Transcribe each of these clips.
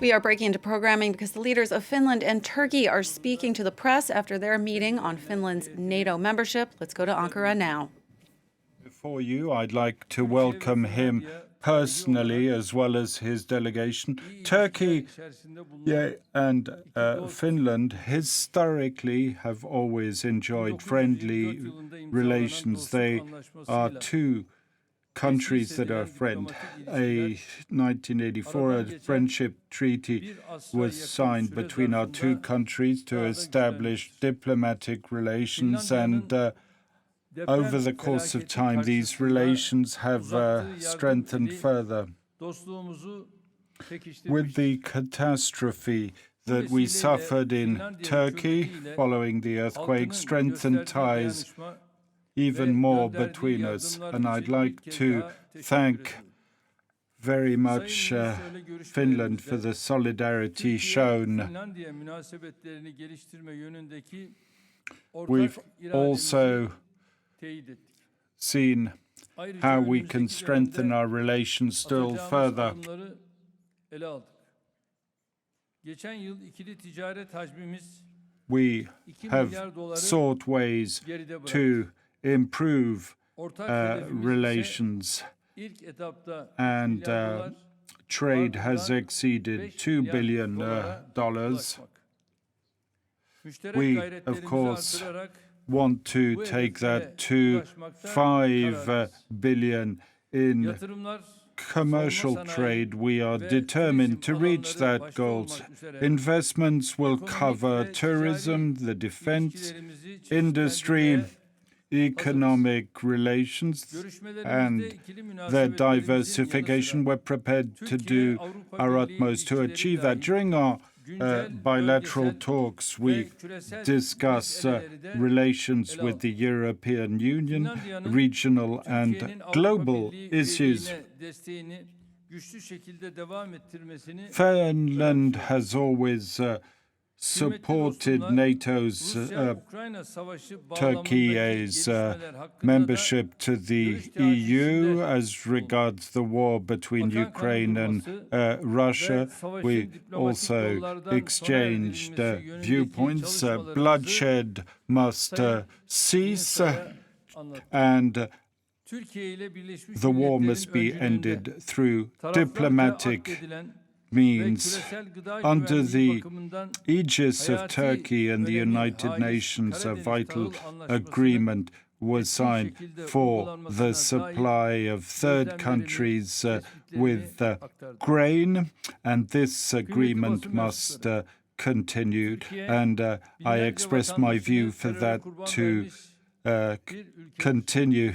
We are breaking into programming because the leaders of Finland and Turkey are speaking to the press after their meeting on Finland's NATO membership. Let's go to Ankara now. Before you, I'd like to welcome him personally as well as his delegation. Turkey and Finland historically have always enjoyed friendly relations. They are two countries that are friends. A 1984 friendship treaty was signed between our two countries to establish diplomatic relations, and over the course of time, these relations have strengthened further. With the catastrophe that we suffered in Turkey following the earthquake, strengthened ties even more between us. And I'd like to thank very much Finland for the solidarity shown. We've also seen how we can strengthen our relations still further. We have sought ways to improve relations, and trade has exceeded $2 billion. We, of course, want to take that to $5 billion in commercial trade. We are determined to reach that goal. Investments will cover tourism, the defense industry, economic relations, and their diversification. We're prepared to do our utmost to achieve that. During our bilateral talks, we discuss relations with the European Union, regional and global issues. Finland has always supported NATO's Turkey's membership to the EU as regards the war between Ukraine and Russia. We also exchanged viewpoints. Bloodshed must cease, and the war must be ended through diplomatic means. Under the aegis of Turkey and the United Nations, a vital agreement was signed for the supply of third countries with grain, and this agreement must continue. And I express my view for that to continue.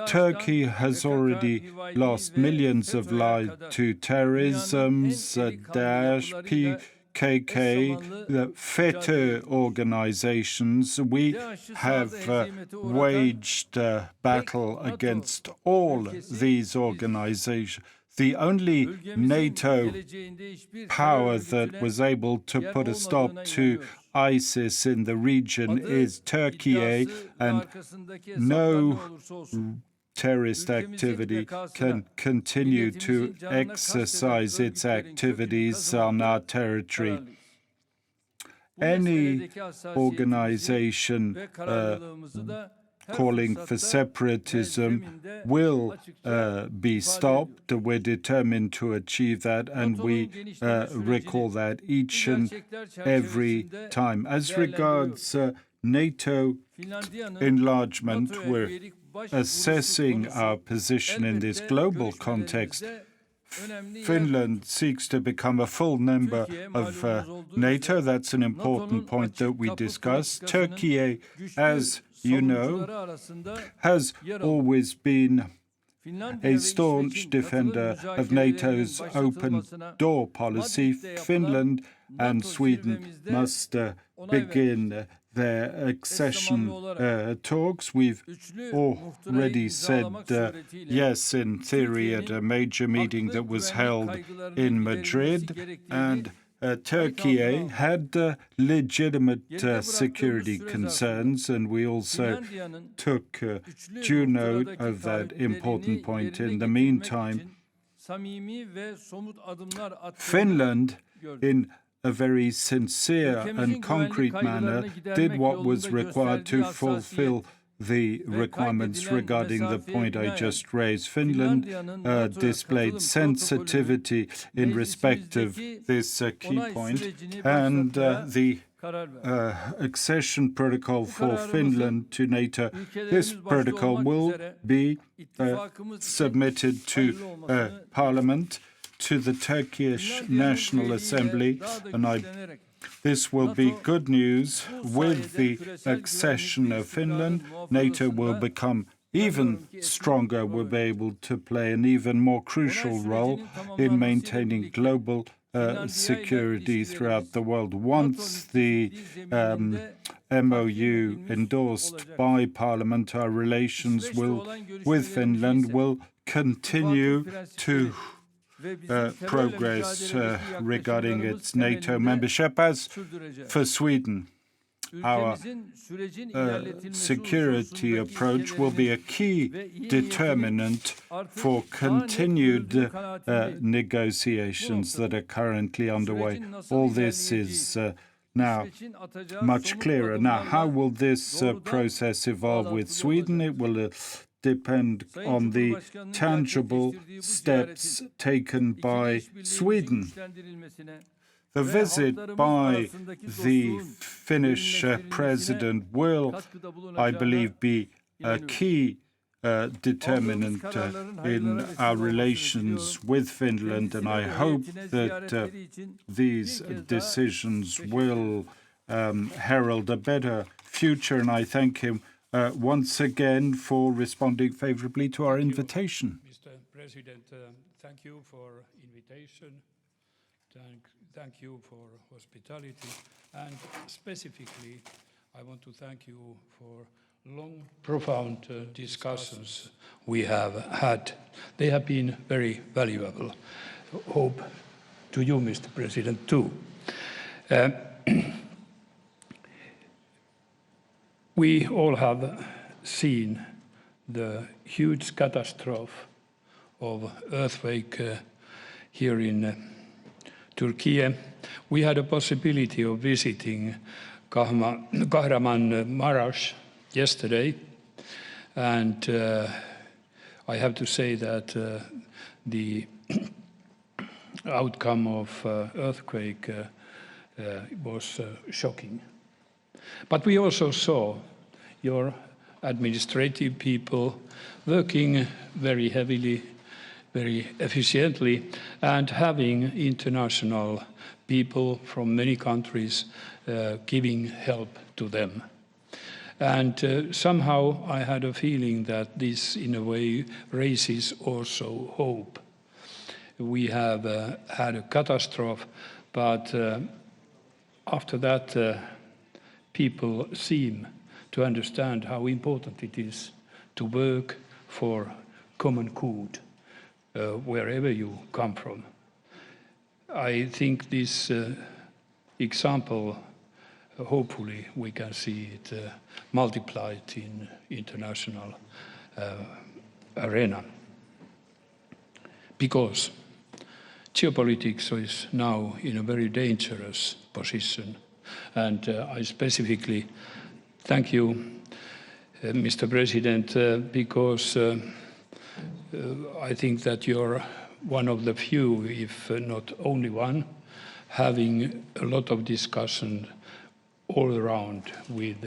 Turkey has already lost millions of lives to terrorism, Daesh, PKK, the FETÖ organizations. We have waged battle against all these organizations. The only NATO power that was able to put a stop to ISIS in the region is Turkey, and no terrorist activity can continue to exercise its activities on our territory. Any organization calling for separatism will be stopped. We're determined to achieve that, and we recall that each and every time. As regards NATO enlargement, we're assessing our position in this global context. Finland seeks to become a full member of NATO. That's an important point that we discussed. Turkey, as you know, has always been a staunch defender of NATO's open door policy. Finland and Sweden must begin their accession talks. We've already said yes, in theory, at a major meeting that was held in Madrid, and Turkey had legitimate security concerns, and we also took due note of that important point. In the meantime, Finland, in a very sincere and concrete manner, did what was required to fulfill the requirements regarding the point I just raised. Finland displayed sensitivity in respect of this key point, and the accession protocol for Finland to NATO. This protocol will be submitted to Parliament, to the Turkish National Assembly, and this will be good news. With the accession of Finland, NATO will become even stronger, will be able to play an even more crucial role in maintaining global security throughout the world. Once the MOU endorsed by Parliament, our relations with Finland will continue to progress regarding its NATO membership. As for Sweden, our security approach will be a key determinant for continued negotiations that are currently underway. All this is now much clearer. Now, how will this process evolve with Sweden? It will depend on the tangible steps taken by Sweden. The visit by the Finnish president will, I believe, be a key determinant in our relations with Finland, and I hope that these decisions will herald a better future, and I thank him once again for responding favorably to our invitation. Mr. President, thank you for invitation. Thank you for hospitality, and specifically, I want to thank you for long, profound discussions we have had. They have been very valuable. Hope to you, Mr. President, too. We all have seen the huge catastrophe of earthquake here in Turkey. We had a possibility of visiting Kahramanmaraş yesterday, and I have to say that the outcome of earthquake was shocking. But we also saw your administrative people working very heavily, very efficiently, and having international people from many countries giving help to them. And somehow I had a feeling that this, in a way, raises also hope. We have had a catastrophe, but after that, people seem to understand how important it is to work for common good, wherever you come from. I think this example, hopefully we can see it multiplied in international arena. Because geopolitics is now in a very dangerous position. And I specifically thank you, Mr. President, because I think that you're one of the few, if not only one, having a lot of discussion all around with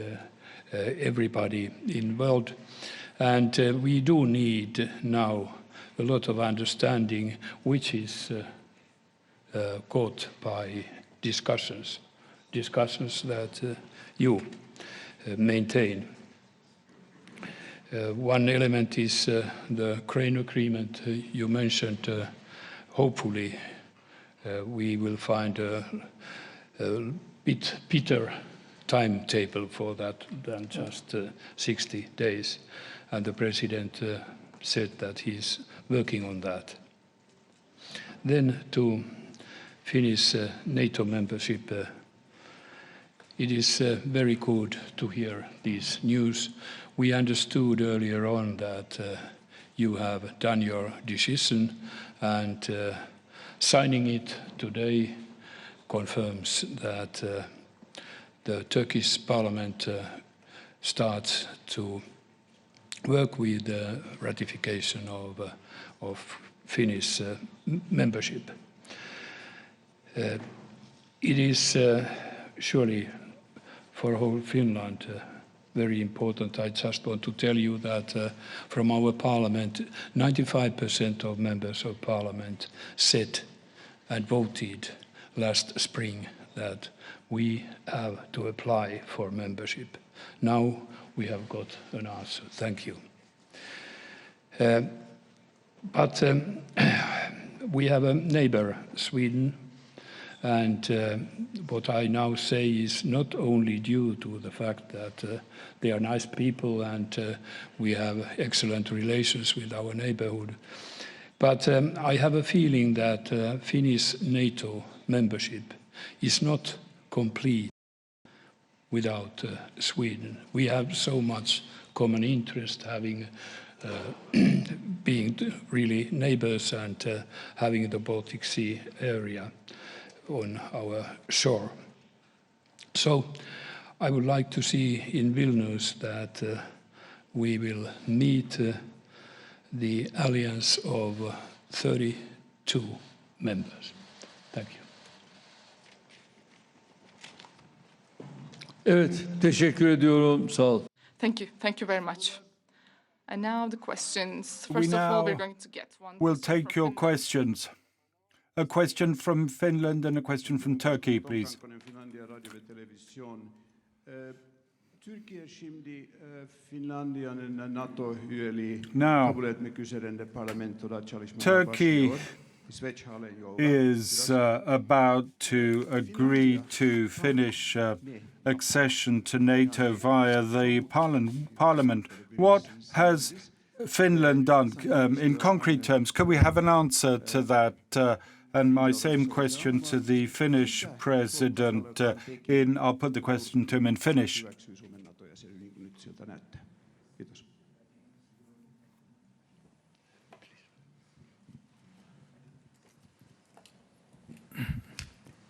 everybody involved. And we do need now a lot of understanding, which is caught by discussions that you maintain. One element is the crane agreement you mentioned. Hopefully, we will find a bit better timetable for that than just 60 days. And the President said that he's working on that. Then to Finnish NATO membership, it is very good to hear this news. We understood earlier on that you have done your decision, and signing it today confirms that the Turkish parliament starts to work with the ratification of Finnish membership. It is surely for whole Finland very important. I just want to tell you that from our parliament, 95% of members of parliament said and voted last spring that we have to apply for membership. Now we have got an answer. Thank you. But we have a neighbor, Sweden, and what I now say is not only due to the fact that they are nice people and we have excellent relations with our neighborhood, but I have a feeling that Finnish NATO membership is not complete without Sweden. We have so much common interest, having being really neighbors and having the Baltic Sea area on our shore. So I would like to see in Vilnius that we will meet the alliance of 32 members. Thank you. Evet, teşekkür ediyorum. Sağ ol. Thank you. Thank you very much. And now the questions. We First of all, we're now going to get one. will question take from your Finland. questions. A question from Finland and a question from Turkey, please. Türkiye şimdi Finlandiya'nın NATO üyeliği Now, kabul etmek üzerinde parlamentoda çalışmalar Turkey başlıyor. İsveç halen yolda. is about to agree to finish accession to NATO via the parliament. What has Finland done in concrete terms? Could we have an answer to that? And my same question to the Finnish president. I'll put the question to him in Finnish. Hyväksyy Suomen NATO-jäsenyyden, niin kuin nyt siltä näyttää. Kiitos.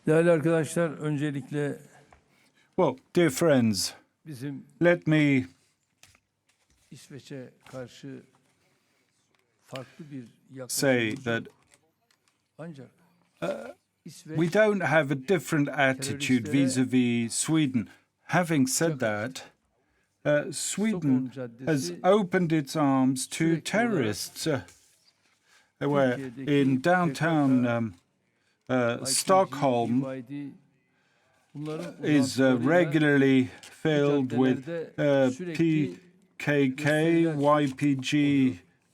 Değerli arkadaşlar, öncelikle Well, dear friends, bizim let me İsveç'e karşı farklı bir say yaklaşımımız that yok. Ancak İsveç we don't have a different attitude vis-à-vis Sweden. Having said that, Sweden has opened its arms to terrorists. Where in downtown Stockholm BYD, bunların is uzantılarıyla regularly filled with caddelerde sürekli PKK, YPG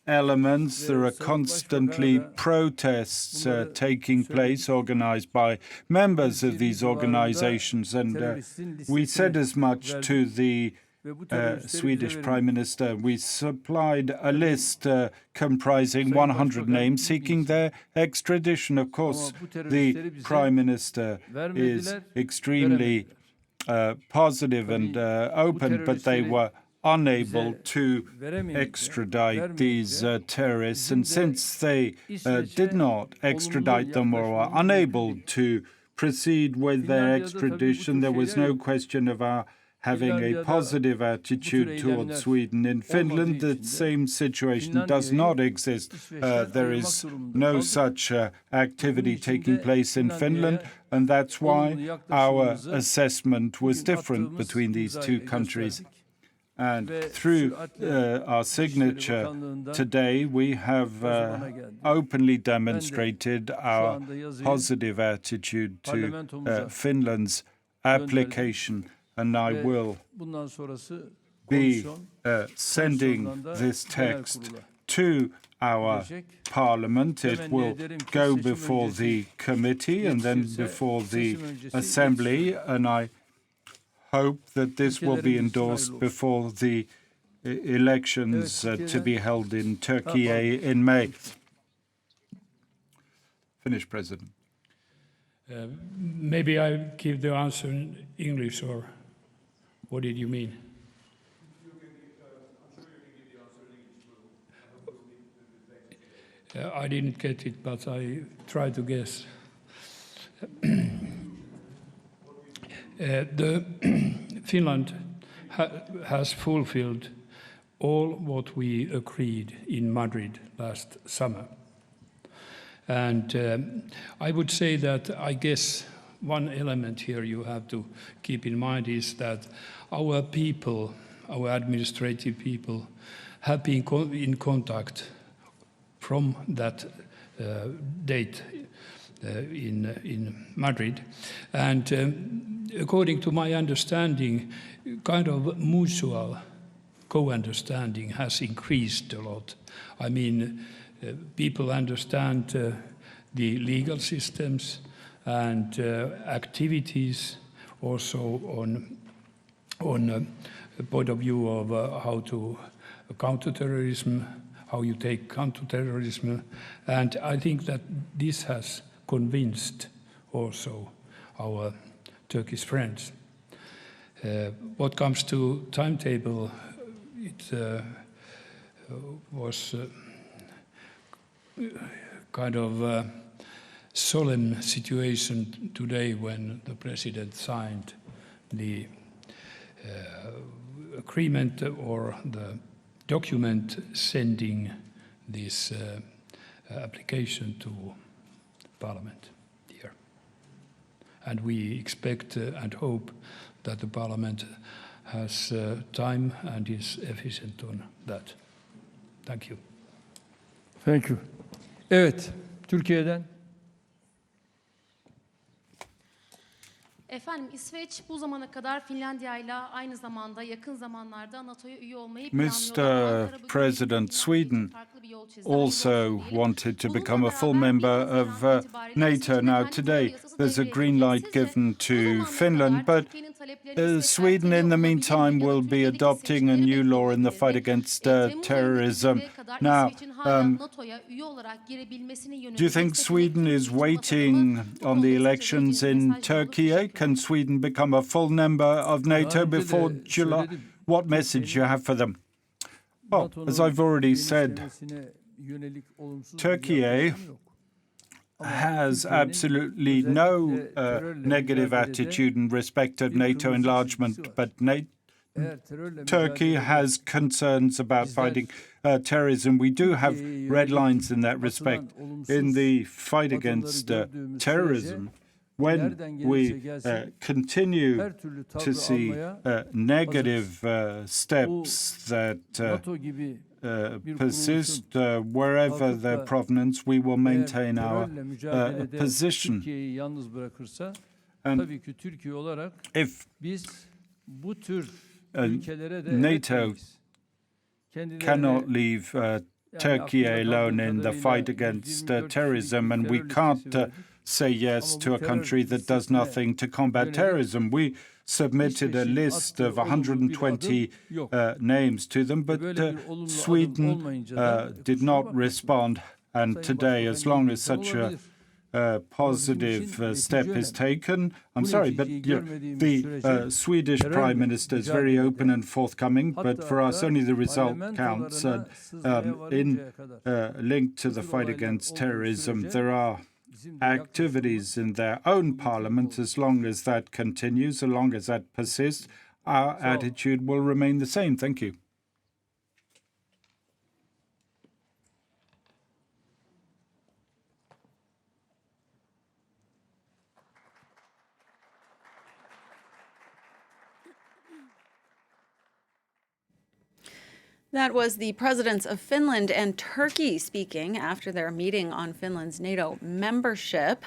elements. There are constantly protests taking place, organized by members of these organizations. And we said as much to the ve bu teröristleri Swedish bize Prime verin. Minister. We supplied a list comprising 100 names seeking their extradition. Of course, the Prime Minister is extremely positive and open, but they were unable to extradite these terrorists. And since they did not extradite them or were unable to proceed with their extradition, there was no question of our having a positive attitude towards Sweden. In Finland, the same situation does not exist. There is no such activity taking place in Finland, and that's why our assessment was different between these two countries. And through our signature today, we have openly demonstrated our positive attitude to Finland's application. And I will be sending this text to our parliament. It will go before the committee and then before the assembly. And I hope that this will be endorsed before the elections to be held in Turkey in May. Finnish President. Maybe I give the answer in English, or what did you mean? I didn't get it, but I tried to guess. Finland has fulfilled all what we agreed in Madrid last summer. And I would say that I guess one element here you have to keep in mind is that our people, our administrative people, have been in contact from that date in Madrid. And according to my understanding, kind of mutual co-understanding has increased a lot. I mean, people understand the legal systems and activities also on a point of view of how to counter terrorism, how you take counter-terrorism. And I think that this has convinced also our Turkish friends. What comes to timetable, it was kind of a solemn situation today when the president signed the agreement or the document sending this application to Parliament here. And we expect and hope that the Parliament has time and is efficient on that. Thank you. Thank you. Evet, Türkiye'den. Efendim, İsveç bu zamana kadar Finlandiya ile aynı zamanda yakın zamanlarda NATO'ya üye olmayı planlıyorlar. Mr. President, Sweden also wanted to become a full member of NATO. Now, today, there's a green light given to Finland, but Sweden, in the meantime, will be adopting a new law in the fight against terrorism. Now, do you think Sweden is waiting on the elections in Turkey? Can Sweden become a full member of NATO before July? What message do you have for them? Well, as I've already said, Turkey has absolutely no negative attitude in respect of NATO enlargement, but Turkey has concerns about fighting terrorism. We do have red lines in that respect. In the fight against terrorism, when we continue to see negative steps that persist wherever their provenance, we will maintain our position. And if NATO cannot leave Turkey alone in the fight against terrorism, and we can't say yes to a country that does nothing to combat terrorism. We submitted a list of 120 names to them, but Sweden did not respond. And today, as long as such a positive step is taken, I'm sorry, but the Swedish Prime Minister is very open and forthcoming, but for us, only the result counts. In linked to the fight against terrorism, there are activities in their own parliament. As long as that continues, as long as that persists, our attitude will remain the same. Thank you. That was the presidents of Finland and Turkey speaking after their meeting on Finland's NATO membership.